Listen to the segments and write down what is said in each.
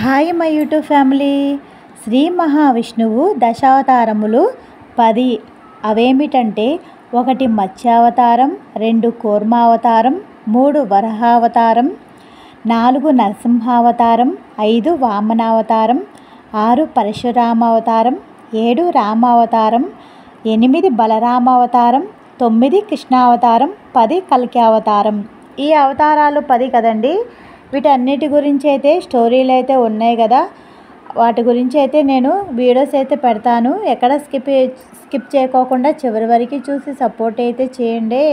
Hi my YouTube family. Shri మహావిష్ణువు దశావతారములు 10. అవేమిటంటే 1 మత్స్యావతారం, 2 కూర్మావతారం, 3 వరహావతారం, 4 నరసింహావతారం, 5 వామనావతారం, 6 పరశురామావతారం, 7 రామావతారం, 8 బలరామావతారం, 9 కృష్ణావతారం, 10 కల్కి అవతారం. ఈ అవతారాలు 10 కదండి. వీటన్నిటి గురించి అయితే స్టోరీలు అయితే ఉన్నాయి కదా, వాటి గురించి అయితే నేను వీడియోస్ అయితే పెడతాను. ఎక్కడ స్కిప్ చేయకోకుండా చివరి వరకు చూసి సపోర్ట్ అయితే చేయండి.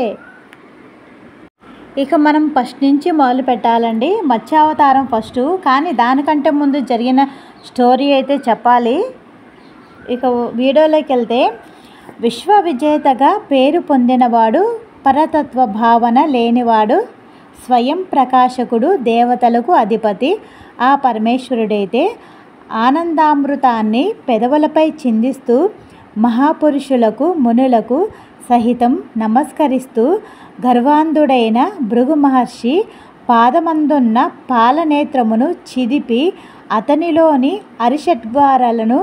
ఇక మనం ఫస్ట్ నుంచి మొదలు పెట్టాలండి. మత్స్యావతారం ఫస్ట్, కానీ దానికంటే ముందు జరిగిన స్టోరీ అయితే చెప్పాలి. ఇక వీడియోలోకి వెళ్తే, విశ్వవిజేతగా పేరు పొందినవాడు, పరతత్వ భావన లేనివాడు, స్వయం ప్రకాశకుడు, దేవతలకు అధిపతి ఆ పరమేశ్వరుడైతే ఆనందామృతాన్ని పెదవులపై చిందిస్తూ మహాపురుషులకు మునులకు సహితం నమస్కరిస్తూ గర్వాంధుడైన భృగు మహర్షి పాదమందున్న పాలనేత్రమును చిదిపి అతనిలోని అరిషడ్వారాలను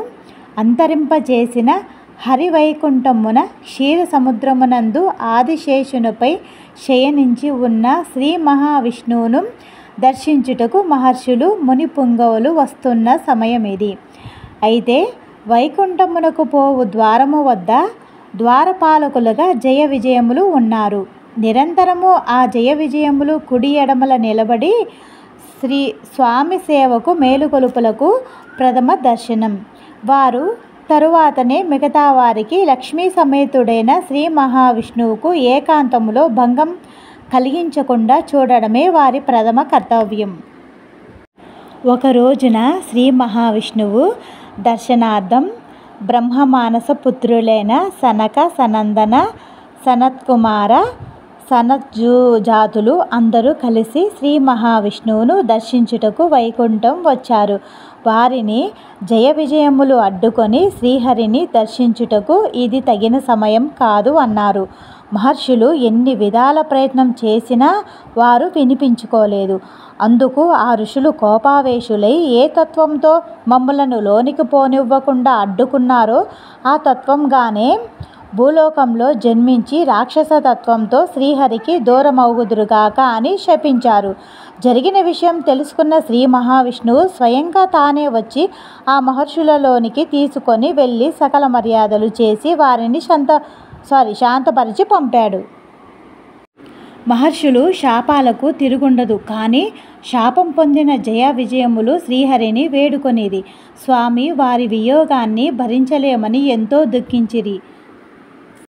అంతరింపజేసిన హరివైకుంఠమున క్షీర సముద్రమునందు ఆదిశేషునిపై శయనించి ఉన్న శ్రీ మహావిష్ణువును దర్శించుటకు మహర్షులు ముని పుంగవులు వస్తున్న సమయం ఇది. అయితే వైకుంఠమునకు పోవు ద్వారము వద్ద ద్వారపాలకులుగా జయ విజయములు ఉన్నారు. నిరంతరము ఆ జయ విజయములు కుడి ఎడమల నిలబడి స్వామి సేవకు మేలుకొలుపులకు ప్రథమ దర్శనం. వారు తరువాతనే మిగతా వారికి లక్ష్మీ సమేతుడైన శ్రీ మహావిష్ణువుకు ఏకాంతములో భంగం కలిగించకుండా చూడడమే వారి ప్రథమ కర్తవ్యం. ఒక రోజున శ్రీ మహావిష్ణువు దర్శనార్థం బ్రహ్మమానస పుత్రులైన సనక, సనందన, సనత్కుమార, సనత్జాతులు అందరూ కలిసి శ్రీ మహావిష్ణువును దర్శించుటకు వైకుంఠం వచ్చారు. వారిని జయ విజయములు అడ్డుకొని శ్రీహరిని దర్శించుటకు ఇది తగిన సమయం కాదు అన్నారు. మహర్షులు ఎన్ని విధాల ప్రయత్నం చేసినా వారు వినిపించుకోలేదు. అందుకు ఆ ఋషులు కోపావేశులై ఏ తత్వంతో మమ్ములను లోనికి పోనివ్వకుండా అడ్డుకున్నారో ఆ తత్వంగానే భూలోకంలో జన్మించి రాక్షస తత్వంతో శ్రీహరికి దూరమవుదురుగాక అని శపించారు. జరిగిన విషయం తెలుసుకున్న శ్రీ మహావిష్ణువు స్వయంగా తానే వచ్చి ఆ మహర్షులలోనికి తీసుకొని వెళ్ళి సకల మర్యాదలు చేసి వారిని శాంతపరిచి పంపాడు. మహర్షులు శాపాలకు తిరుగుండదు, కానీ శాపం పొందిన జయ విజయములు శ్రీహరిని వేడుకొనిది. స్వామి వారి వియోగాన్ని భరించలేమని ఎంతో దుఃఖించిరి.